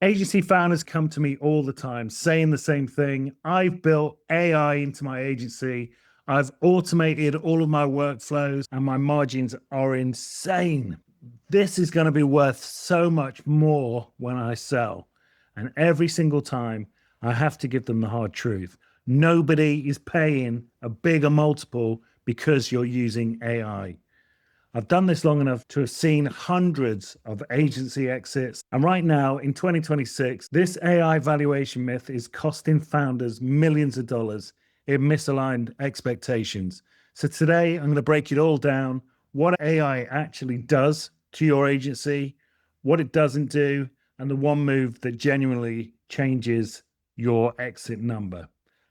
Agency founders come to me all the time saying the same thing. I've built AI into my agency. I've automated all of my workflows and my margins are insane. This is going to be worth so much more when I sell. And every single time I have to give them the hard truth. Nobody is paying a bigger multiple because you're using AI. I've done this long enough to have seen hundreds of agency exits. And right now in 2026, this AI valuation myth is costing founders millions of dollars in misaligned expectations. So today I'm going to break it all down, what AI actually does to your agency, what it doesn't do, and the one move that genuinely changes your exit number.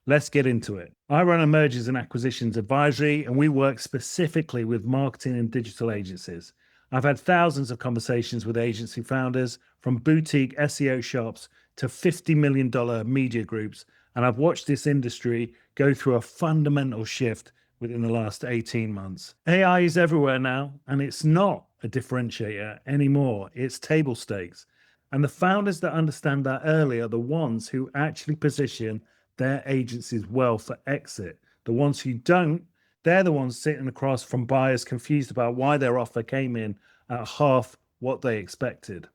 Let's get into it. I run a mergers and acquisitions advisory, and we work specifically with marketing and digital agencies. I've had thousands of conversations with agency founders, from boutique SEO shops to $50 million media groups, and I've watched this industry go through a fundamental shift within the last 18 months. AI is everywhere now, and it's not a differentiator anymore. It's table stakes. And the founders that understand that early are the ones who actually position their agencies well for exit. The ones who don't, they're the ones sitting across from buyers confused about why their offer came in at half what they expected.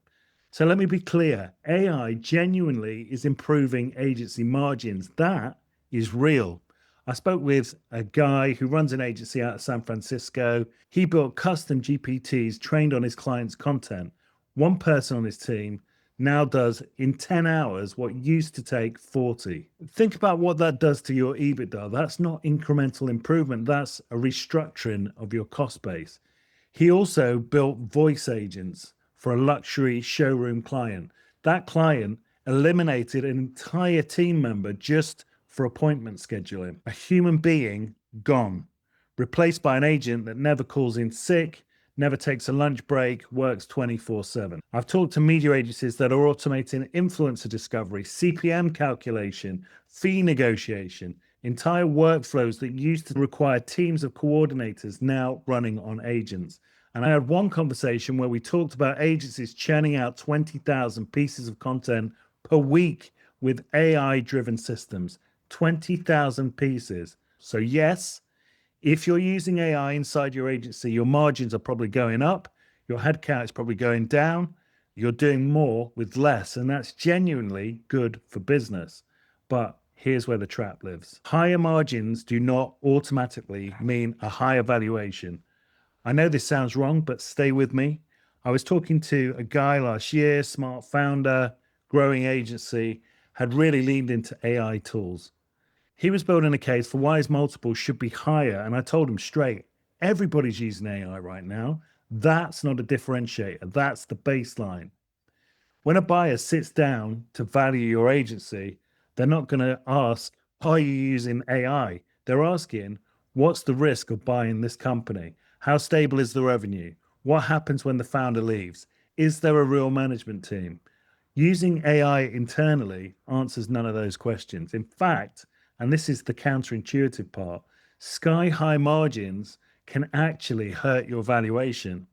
So let me be clear, AI genuinely is improving agency margins. That is real. I spoke with a guy who runs an agency out of San Francisco. He built custom GPTs trained on his clients' content. One person on his team now does in 10 hours what used to take 40. Think about what that does to your EBITDA. That's not incremental improvement. That's a restructuring of your cost base. He also built voice agents for a luxury showroom client. That client eliminated an entire team member just for appointment scheduling. A human being gone, replaced by an agent that never calls in sick, never takes a lunch break, works 24/7. I've talked to media agencies that are automating influencer discovery, CPM calculation, fee negotiation, entire workflows that used to require teams of coordinators now running on agents. And I had one conversation where we talked about agencies churning out 20,000 pieces of content per week with AI-driven systems. 20,000 pieces. So yes, if you're using AI inside your agency, your margins are probably going up, your headcount is probably going down, you're doing more with less, and that's genuinely good for business. But here's where the trap lives. Higher margins do not automatically mean a higher valuation. I know this sounds wrong, but stay with me. I was talking to a guy last year, smart founder, growing agency, had really leaned into AI tools. He was building a case for why his multiple should be higher. And I told him straight, everybody's using AI right now. That's not a differentiator. That's the baseline. When a buyer sits down to value your agency, they're not going to ask, are you using AI? They're asking, what's the risk of buying this company? How stable is the revenue? What happens when the founder leaves? Is there a real management team? Using AI internally answers none of those questions. In fact, and this is the counterintuitive part, sky high margins can actually hurt your valuation.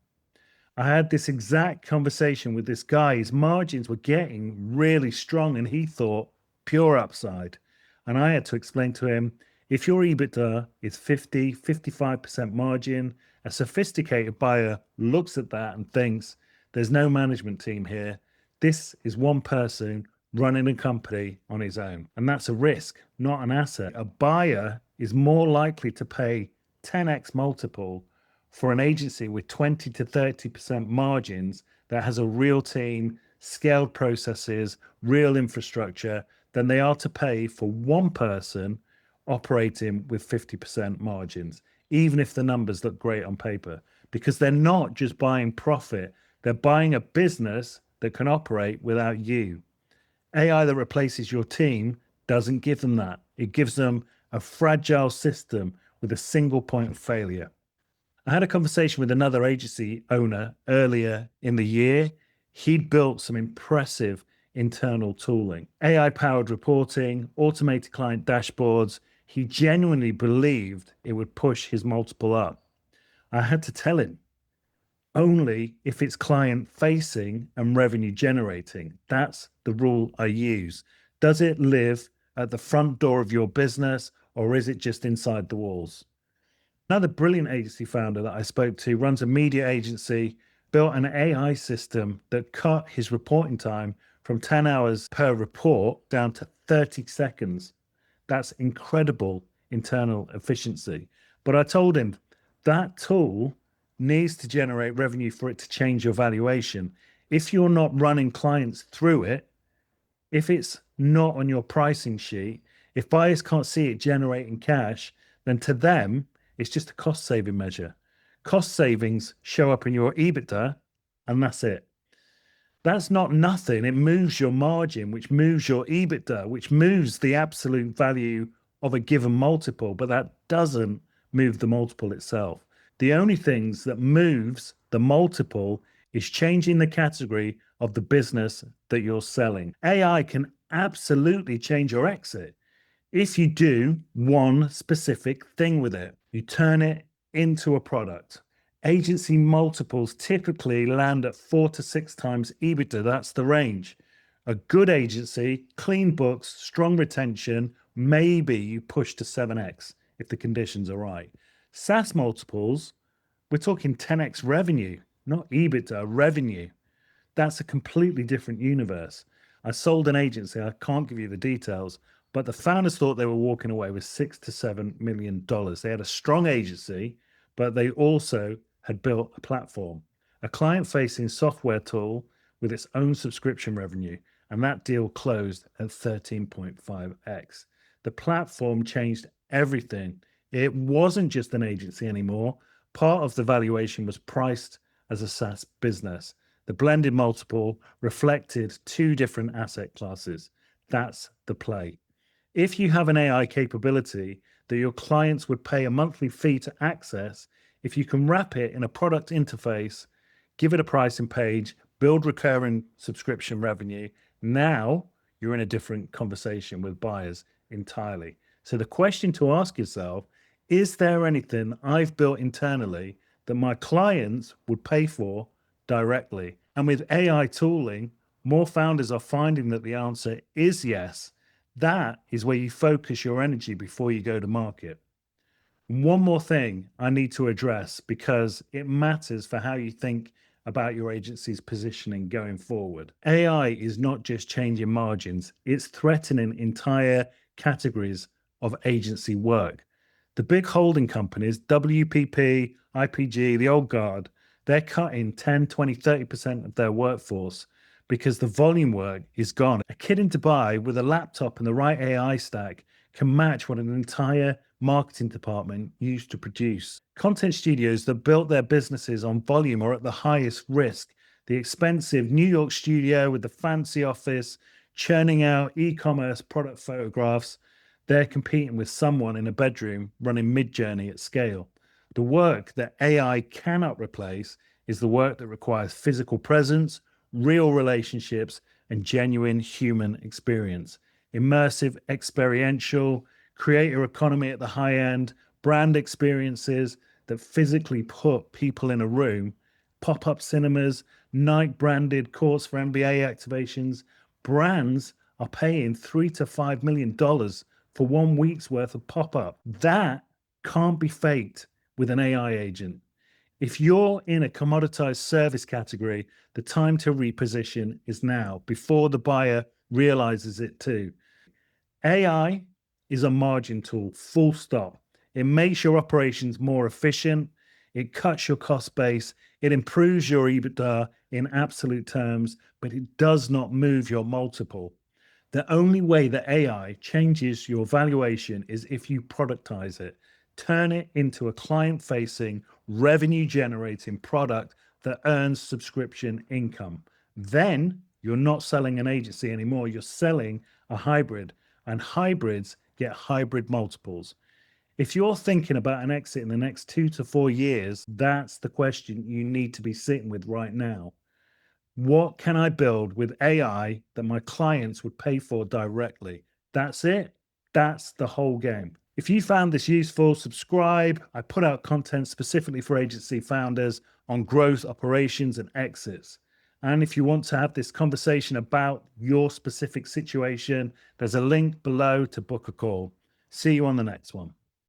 I had this exact conversation with this guy. His margins were getting really strong and he thought pure upside. And I had to explain to him, if your EBITDA is 50, 55% margin, a sophisticated buyer looks at that and thinks there's no management team here. This is one person running a company on his own. And that's a risk, not an asset. A buyer is more likely to pay 10x multiple for an agency with 20 to 30% margins that has a real team, scaled processes, real infrastructure, than they are to pay for one person operating with 50% margins, even if the numbers look great on paper, because they're not just buying profit, they're buying a business that can operate without you. AI that replaces your team doesn't give them that. It gives them a fragile system with a single point of failure. I had a conversation with another agency owner earlier in the year. He'd built some impressive internal tooling, AI-powered reporting, automated client dashboards. He genuinely believed it would push his multiple up. I had to tell him, only if it's client facing and revenue generating. That's the rule I use. Does it live at the front door of your business or is it just inside the walls? Another brilliant agency founder that I spoke to runs a media agency, built an AI system that cut his reporting time from 10 hours per report down to 30 seconds. That's incredible internal efficiency. But I told him that tool needs to generate revenue for it to change your valuation. If you're not running clients through it, if it's not on your pricing sheet, if buyers can't see it generating cash, then to them, it's just a cost saving measure. Cost savings show up in your EBITDA, and that's it. That's not nothing. It moves your margin, which moves your EBITDA, which moves the absolute value of a given multiple, but that doesn't move the multiple itself. The only things that moves the multiple is changing the category of the business that you're selling. AI can absolutely change your exit if you do one specific thing with it. You turn it into a product. Agency multiples typically land at 4 to 6 times EBITDA. That's the range. A good agency, clean books, strong retention, maybe you push to 7x if the conditions are right. SaaS multiples, we're talking 10x revenue, not EBITDA, revenue. That's a completely different universe. I sold an agency, I can't give you the details, but the founders thought they were walking away with $6 to $7 million. They had a strong agency, but they also had built a platform, a client facing software tool with its own subscription revenue. And that deal closed at 13.5x. The platform changed everything. It wasn't just an agency anymore. Part of the valuation was priced as a SaaS business. The blended multiple reflected two different asset classes. That's the play. If you have an AI capability that your clients would pay a monthly fee to access, if you can wrap it in a product interface, give it a pricing page, build recurring subscription revenue, now you're in a different conversation with buyers entirely. So the question to ask yourself, is there anything I've built internally that my clients would pay for directly? And with AI tooling, more founders are finding that the answer is yes. That is where you focus your energy before you go to market. One more thing I need to address because it matters for how you think about your agency's positioning going forward. AI is not just changing margins, it's threatening entire categories of agency work. The big holding companies, WPP, IPG, the old guard, they're cutting 10, 20, 30% of their workforce because the volume work is gone. A kid in Dubai with a laptop and the right AI stack can match what an entire marketing department used to produce. Content studios that built their businesses on volume are at the highest risk. The expensive New York studio with the fancy office churning out e-commerce product photographs, they're competing with someone in a bedroom running Mid-Journey at scale. The work that AI cannot replace is the work that requires physical presence, real relationships, and genuine human experience. Immersive, experiential, creator economy at the high end, brand experiences that physically put people in a room, pop-up cinemas, night branded courts for NBA activations. Brands are paying $3 to $5 million for 1 week's worth of pop-up. That can't be faked with an AI agent. If you're in a commoditized service category, the time to reposition is now before the buyer realizes it too. AI is a margin tool, full stop. It makes your operations more efficient. It cuts your cost base. It improves your EBITDA in absolute terms, but it does not move your multiple. The only way that AI changes your valuation is if you productize it, turn it into a client facing, revenue generating product that earns subscription income. Then you're not selling an agency anymore, you're selling a hybrid, and hybrids get hybrid multiples. If you're thinking about an exit in the next 2 to 4 years, that's the question you need to be sitting with right now. What can I build with AI that my clients would pay for directly? That's it. That's the whole game. If you found this useful, subscribe. I put out content specifically for agency founders on growth, operations, and exits. And if you want to have this conversation about your specific situation, there's a link below to book a call. See you on the next one.